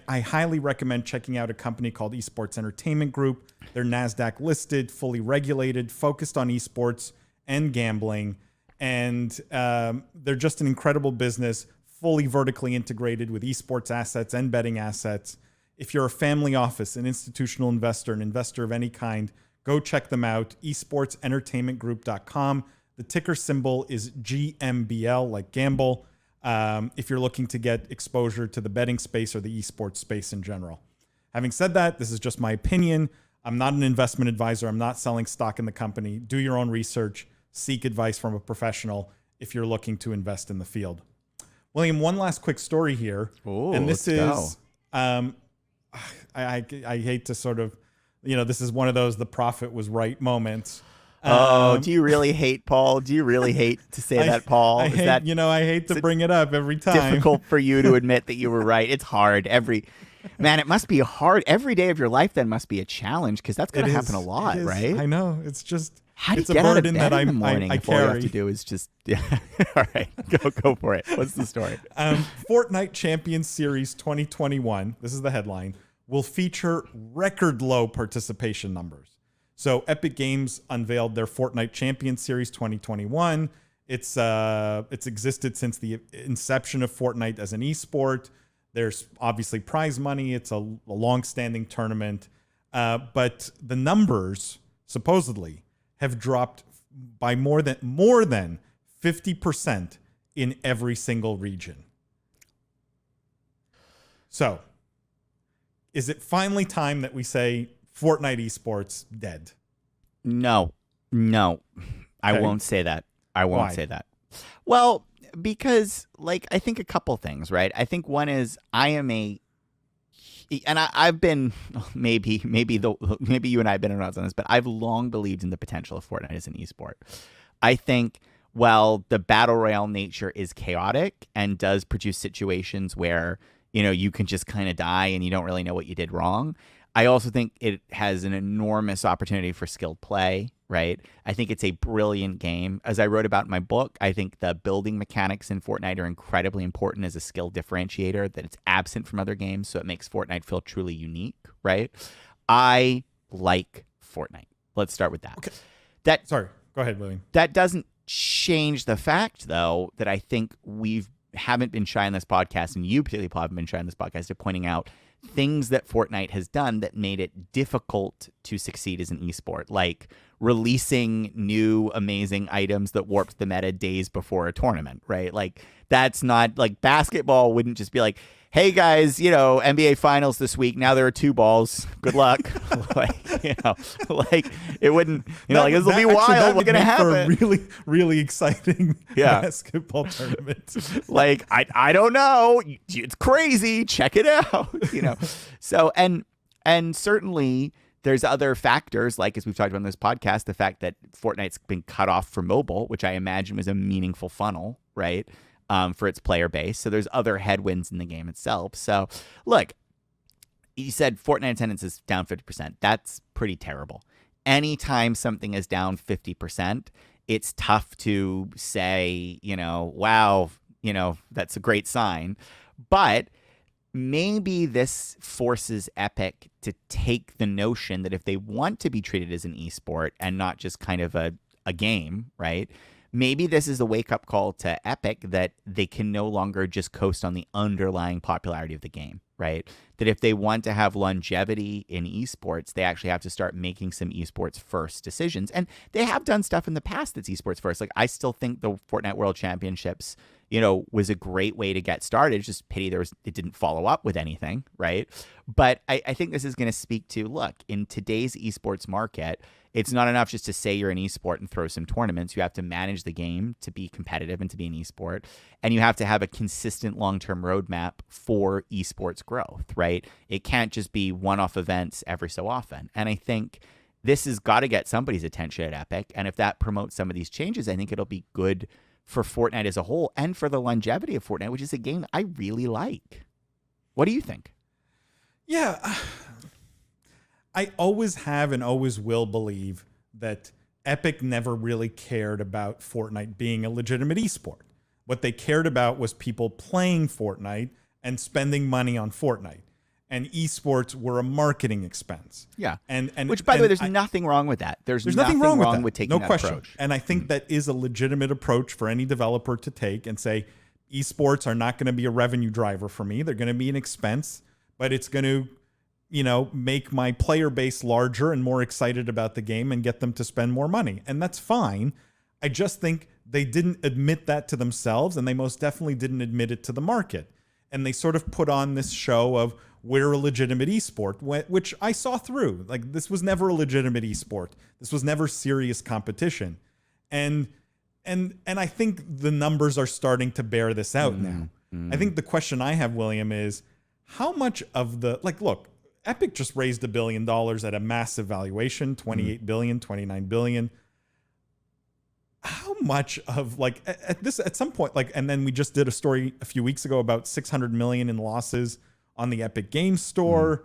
Speaker 1: highly recommend checking out a company called Esports Entertainment Group. They're NASDAQ listed, fully regulated, focused on esports and gambling. And they're just an incredible business, fully vertically integrated with esports assets and betting assets. If you're a family office, an institutional investor, an investor of any kind, go check them out, esportsentertainmentgroup.com. The ticker symbol is GMBL, like gamble, if you're looking to get exposure to the betting space or the esports space in general. Having said that, this is just my opinion. I'm not an investment advisor. I'm not selling stock in the company. Do your own research. Seek advice from a professional if you're looking to invest in the field. William, one last quick story here.
Speaker 3: Ooh,
Speaker 1: and this
Speaker 3: let's
Speaker 1: is, I hate to sort of, this is one of those the prophet was right moments.
Speaker 3: Do you really hate Paul? Do you really hate to say that, Paul?
Speaker 1: I hate to bring it up every time.
Speaker 3: Difficult for you to admit that you were right. It's hard. Man, it must be hard. Every day of your life then must be a challenge because that's going to happen a lot, right?
Speaker 1: I know. It's just
Speaker 3: how do you
Speaker 1: it's a
Speaker 3: get out of
Speaker 1: burden
Speaker 3: bed
Speaker 1: that
Speaker 3: in the morning?
Speaker 1: I
Speaker 3: If all you
Speaker 1: carry.
Speaker 3: have to do is just all right, go for it. What's the story?
Speaker 1: Fortnite Champions Series 2021. This is the headline. Will feature record low participation numbers. So Epic Games unveiled their Fortnite Champions Series 2021. It's existed since the inception of Fortnite as an esport. There's obviously prize money. It's a long-standing tournament. But the numbers supposedly have dropped by more than 50% in every single region. So, is it finally time that we say Fortnite esports dead?
Speaker 3: No, I won't say that. I won't
Speaker 1: Why?
Speaker 3: say that. Well, because I think a couple things, right? I think one is I've been maybe you and I have been around on this, but I've long believed in the potential of Fortnite as an esport. I think while the battle royale nature is chaotic and does produce situations where you can just kind of die and you don't really know what you did wrong, I also think it has an enormous opportunity for skilled play, right? I think it's a brilliant game. As I wrote about in my book, I think the building mechanics in Fortnite are incredibly important as a skill differentiator that it's absent from other games, so it makes Fortnite feel truly unique, right? I like Fortnite. Let's start with that.
Speaker 1: Okay.
Speaker 3: Sorry,
Speaker 1: go ahead, William.
Speaker 3: That doesn't change the fact, though, that I think we haven't been shy on this podcast, and you particularly, Paul, haven't been shy on this podcast, of pointing out things that Fortnite has done that made it difficult to succeed as an esport, like releasing new amazing items that warped the meta days before a tournament, right? Like that's not like basketball wouldn't just be like, hey guys, NBA finals this week. Now there are 2 balls. Good luck. It wouldn't, this will be wild. What's going to happen?
Speaker 1: For a really, really exciting basketball tournament.
Speaker 3: I don't know. It's crazy. Check it out. So, and certainly there's other factors, like as we've talked about on this podcast, the fact that Fortnite's been cut off from mobile, which I imagine was a meaningful funnel, right? For its player base. So there's other headwinds in the game itself. So look, you said Fortnite attendance is down 50%. That's pretty terrible. anytime something is down 50%, it's tough to say, wow, that's a great sign. But maybe this forces Epic to take the notion that if they want to be treated as an esport and not just kind of a game, right? Maybe this is a wake-up call to Epic that they can no longer just coast on the underlying popularity of the game, right? That if they want to have longevity in esports, they actually have to start making some esports first decisions. And they have done stuff in the past that's esports first. Like, I still think the Fortnite World Championships, was a great way to get started. It's just pity it didn't follow up with anything, right? But I think this is going to speak to, look, in today's esports market, it's not enough just to say you're an esport and throw some tournaments. You have to manage the game to be competitive and to be an esport. And you have to have a consistent long-term roadmap for esports growth, right? It can't just be one-off events every so often. And I think this has got to get somebody's attention at Epic. And if that promotes some of these changes, I think it'll be good for Fortnite as a whole and for the longevity of Fortnite, which is a game I really like. What do you think?
Speaker 1: Yeah. I always have and always will believe that Epic never really cared about Fortnite being a legitimate esport. What they cared about was people playing Fortnite and spending money on Fortnite. And esports were a marketing expense.
Speaker 3: Yeah.
Speaker 1: And
Speaker 3: which, by the way, there's nothing wrong with that. There's nothing wrong with taking
Speaker 1: no
Speaker 3: that
Speaker 1: question.
Speaker 3: approach.
Speaker 1: And I think that is a legitimate approach for any developer to take and say, esports are not going to be a revenue driver for me. They're going to be an expense, but it's going to, make my player base larger and more excited about the game and get them to spend more money. And that's fine. I just think they didn't admit that to themselves, and they most definitely didn't admit it to the market. And they sort of put on this show of, we're a legitimate esport, which I saw through. Like, this was never a legitimate esport. This was never serious competition. And I think the numbers are starting to bear this out now. I think the question I have, William, is how much of the, look, Epic just raised $1 billion at a massive valuation, 28 billion, 29 billion. How much of at some point, and then we just did a story a few weeks ago about 600 million in losses on the Epic Games Store,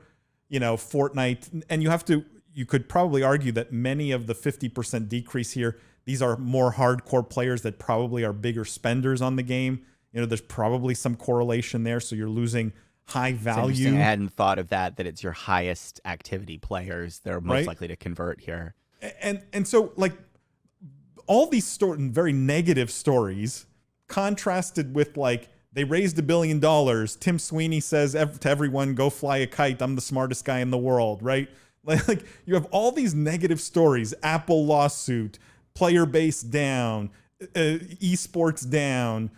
Speaker 1: Fortnite. And you could probably argue that many of the 50% decrease here, these are more hardcore players that probably are bigger spenders on the game. There's probably some correlation there. So you're losing high value.
Speaker 3: I hadn't thought of that it's your highest activity players. They're most likely to convert here.
Speaker 1: And so all these very negative stories contrasted with they raised $1 billion. Tim Sweeney says to everyone, go fly a kite. I'm the smartest guy in the world, right? You have all these negative stories, Apple lawsuit, player base down, esports down,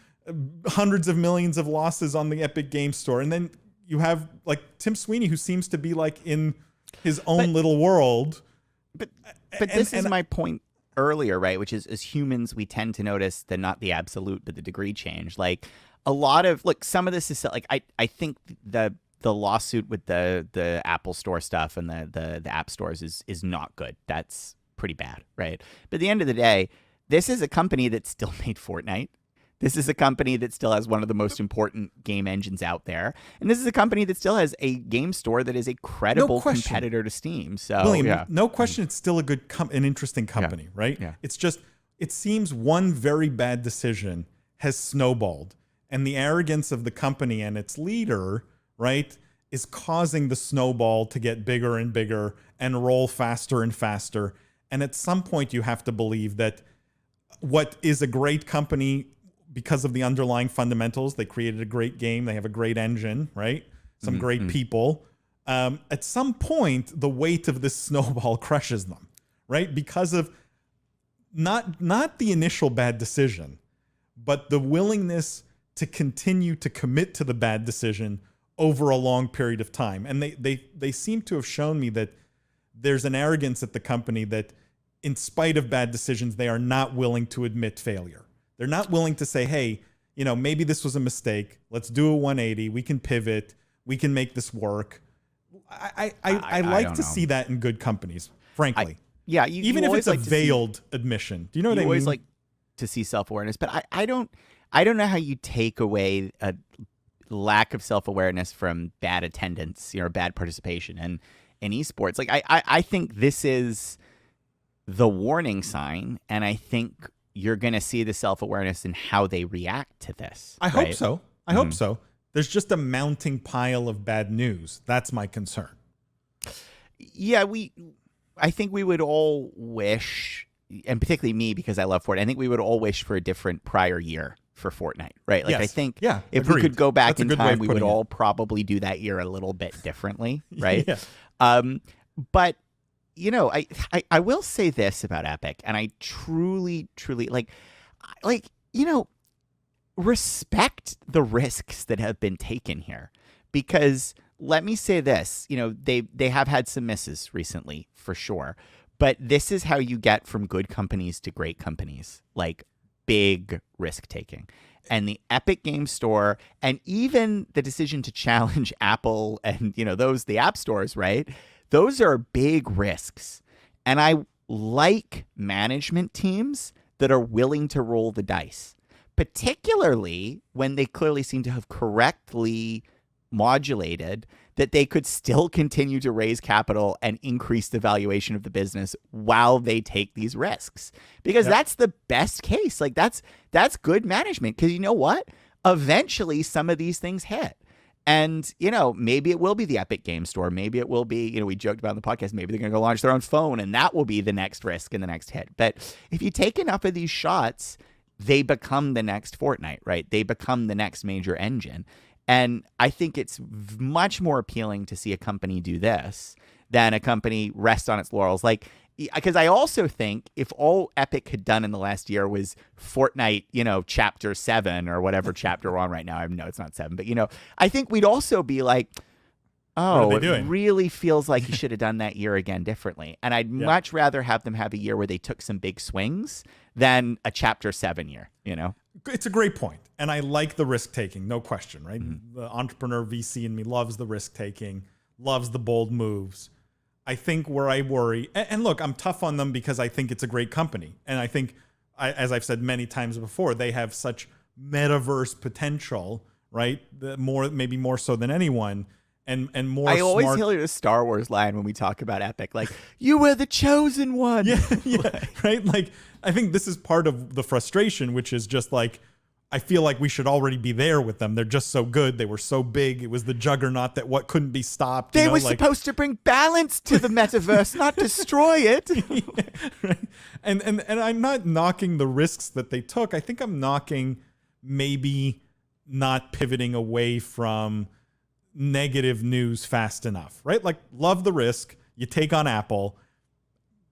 Speaker 1: hundreds of millions of losses on the Epic Games Store. And then you have Tim Sweeney, who seems to be in his own little world.
Speaker 3: But this is my point earlier, right? Which is, as humans, we tend to notice not the absolute, but the degree change. A lot of some of this is I think the lawsuit with the Apple Store stuff and the app stores is not good. That's pretty bad, right? But at the end of the day, this is a company that still made Fortnite. This is a company that still has one of the most important game engines out there. And this is a company that still has a game store that is a credible competitor to Steam. So,
Speaker 1: William, no question, it's still an interesting company, right?
Speaker 3: Yeah.
Speaker 1: It's just, it seems one very bad decision has snowballed. And the arrogance of the company and its leader, right, is causing the snowball to get bigger and bigger and roll faster and faster. And at some point, you have to believe that what is a great company, because of the underlying fundamentals, they created a great game, they have a great engine, right? Some great people. At some point, the weight of this snowball crushes them, right? Because of not the initial bad decision, but the willingness to continue to commit to the bad decision over a long period of time. And they seem to have shown me that there's an arrogance at the company that, in spite of bad decisions, they are not willing to admit failure. They're not willing to say, hey, maybe this was a mistake. Let's do a 180. We can pivot. We can make this work. I like to see that in good companies, frankly.
Speaker 3: Even
Speaker 1: if it's a veiled admission. Do you know what I mean?
Speaker 3: You always like to see self-awareness, but I don't know how you take away a lack of self-awareness from bad attendance, bad participation in esports. I think this is the warning sign, and I think you're going to see the self-awareness in how they react to this.
Speaker 1: I hope so. I hope so. There's just a mounting pile of bad news. That's my concern.
Speaker 3: Yeah, I think we would all wish, and particularly me because I love Fortnite, I think we would all wish for a different prior year for Fortnite, right? Like,
Speaker 1: Yes.
Speaker 3: I think
Speaker 1: Yeah,
Speaker 3: if
Speaker 1: agreed.
Speaker 3: we could go back
Speaker 1: That's a
Speaker 3: in
Speaker 1: good way
Speaker 3: time,
Speaker 1: of
Speaker 3: we would
Speaker 1: putting
Speaker 3: all
Speaker 1: it.
Speaker 3: probably do that year a little bit differently, right?
Speaker 1: Yeah.
Speaker 3: But, you know, I will say this about Epic, and I truly, like, you know, respect the risks that have been taken here, because let me say this, you know, they have had some misses recently for sure, but this is how you get from good companies to great companies, like big risk taking. And the Epic Game Store, and even the decision to challenge Apple and, you know, the app stores, right? Those are big risks. And I like management teams that are willing to roll the dice, particularly when they clearly seem to have correctly modulated that they could still continue to raise capital and increase the valuation of the business while they take these risks, because that's the best case. Like, that's good management, because you know what? Eventually some of these things hit. And, you know, maybe it will be the Epic Game Store. Maybe it will be, you know, we joked about in the podcast, maybe they're going to go launch their own phone, and that will be the next risk and the next hit. But if you take enough of these shots, they become the next Fortnite, right? They become the next major engine. And I think it's much more appealing to see a company do this than a company rest on its laurels. Like, because I also think if all Epic had done in the last year was Fortnite, you know, chapter 7 or whatever chapter we're on right now. I know it's not 7, but, you know, I think we'd also be like, oh, it really feels like you should have done that year again differently. And I'd much rather have them have a year where they took some big swings than a chapter 7 year, you know?
Speaker 1: It's a great point. And I like the risk taking, no question, right? The entrepreneur VC in me loves the risk taking, loves the bold moves. I think where I worry, and look, I'm tough on them because I think it's a great company. And I think, as I've said many times before, they have such metaverse potential, right? Maybe more so than anyone. And more
Speaker 3: I always
Speaker 1: smart.
Speaker 3: hear the Star Wars line when we talk about Epic, like, you were the chosen one.
Speaker 1: Yeah, right? Like, I think this is part of the frustration, which is just like, I feel like we should already be there with them. They're just so good. They were so big. It was the juggernaut that what couldn't be stopped.
Speaker 3: They were supposed to bring balance to the metaverse, not destroy it.
Speaker 1: Right? And I'm not knocking the risks that they took. I think I'm knocking maybe not pivoting away from negative news fast enough, right? Like, love the risk. You take on Apple.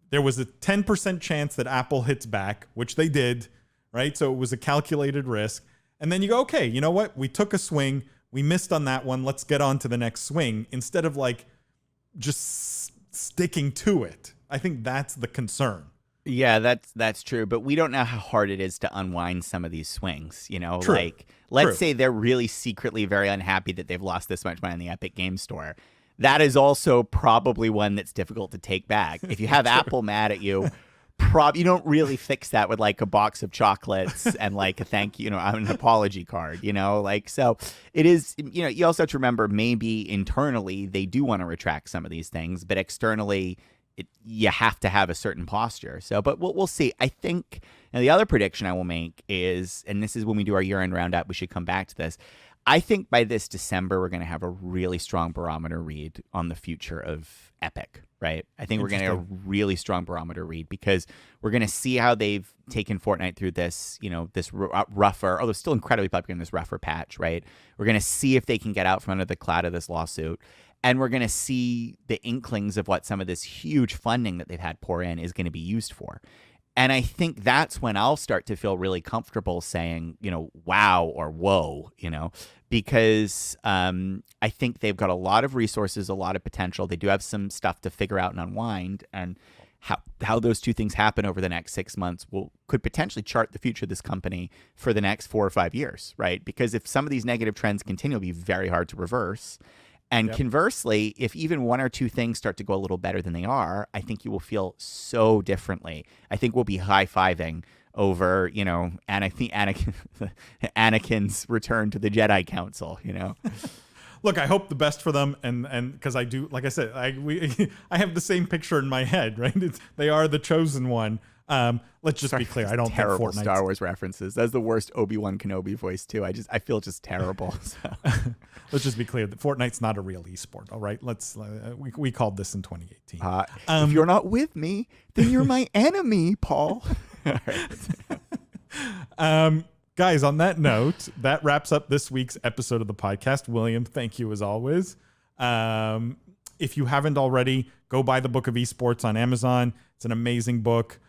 Speaker 1: There was a 10% chance that Apple hits back, which they did, right? So it was a calculated risk. And then you go, okay, you know what? We took a swing. We missed on that one. Let's get on to the next swing, instead of like just sticking to it. I think that's the concern.
Speaker 3: Yeah, that's true. But we don't know how hard it is to unwind some of these swings, you know?
Speaker 1: True.
Speaker 3: Like, let's say they're really secretly very unhappy that they've lost this much money in the Epic Game Store. That is also probably one that's difficult to take back. If you have Apple mad at you, you don't really fix that with like a box of chocolates and like a thank you, an apology card, like, so it is, you also have to remember maybe internally they do want to retract some of these things, but externally you have to have a certain posture. So, but we'll see. I think, and the other prediction I will make is, and this is when we do our year-end roundup, we should come back to this. I think by this December, we're going to have a really strong barometer read on the future of Epic, right? I think we're going to have a really strong barometer read because we're going to see how they've taken Fortnite through this, this rougher, although still incredibly popular in this rougher patch, right? We're going to see if they can get out from under the cloud of this lawsuit. And we're going to see the inklings of what some of this huge funding that they've had pour in is going to be used for. And I think that's when I'll start to feel really comfortable saying, wow or whoa, because I think they've got a lot of resources, a lot of potential. They do have some stuff to figure out and unwind. And how those two things happen over the next 6 months could potentially chart the future of this company for the next 4 or 5 years, right? Because if some of these negative trends continue, it'll be very hard to reverse. And conversely, if even one or two things start to go a little better than they are, I think you will feel so differently. I think we'll be high-fiving over, Anakin's return to the Jedi Council,
Speaker 1: look, I hope the best for them, and because I do, like I said, I have the same picture in my head, right? They are the chosen one. Let's just be clear. I don't think
Speaker 3: terrible
Speaker 1: Fortnite's
Speaker 3: Star Wars references. That's the worst Obi-Wan Kenobi voice too. I feel just terrible. So.
Speaker 1: Let's just be clear that Fortnite's not a real esport. All right, we called this in 2018.
Speaker 3: If you're not with me, then you're my enemy, Paul. All right.
Speaker 1: Guys, on that note, that wraps up this week's episode of the podcast. William, thank you as always. If you haven't already, go buy the Book of Esports on Amazon. It's an amazing book.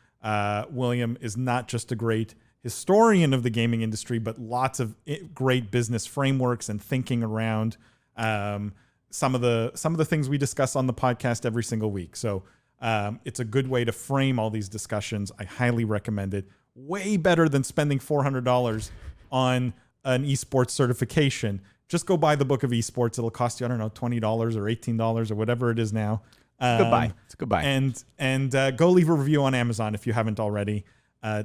Speaker 1: William is not just a great historian of the gaming industry, but lots of great business frameworks and thinking around some of the things we discuss on the podcast every single week. So it's a good way to frame all these discussions. I highly recommend it. Way better than spending $400 on an esports certification. Just go buy the Book of Esports. It'll cost you, I don't know, $20 or $18 or whatever it is now.
Speaker 3: Goodbye. It's goodbye.
Speaker 1: And go leave a review on Amazon if you haven't already.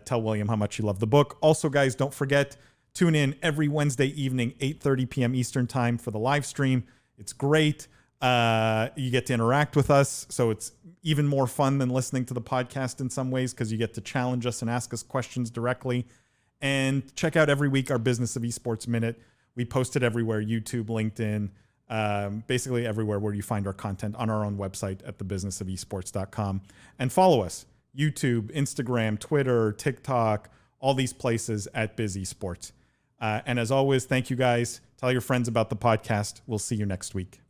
Speaker 1: Tell William how much you love the book. Also, guys, don't forget, tune in every Wednesday evening, 8:30 p.m. Eastern time for the live stream. It's great. You get to interact with us, so it's even more fun than listening to the podcast in some ways because you get to challenge us and ask us questions directly. And check out every week our Business of Esports Minute. We post it everywhere, YouTube, LinkedIn, basically everywhere where you find our content on our own website at thebusinessofesports.com. And follow us, YouTube, Instagram, Twitter, TikTok, all these places at Biz Esports. And as always, thank you guys. Tell your friends about the podcast. We'll see you next week.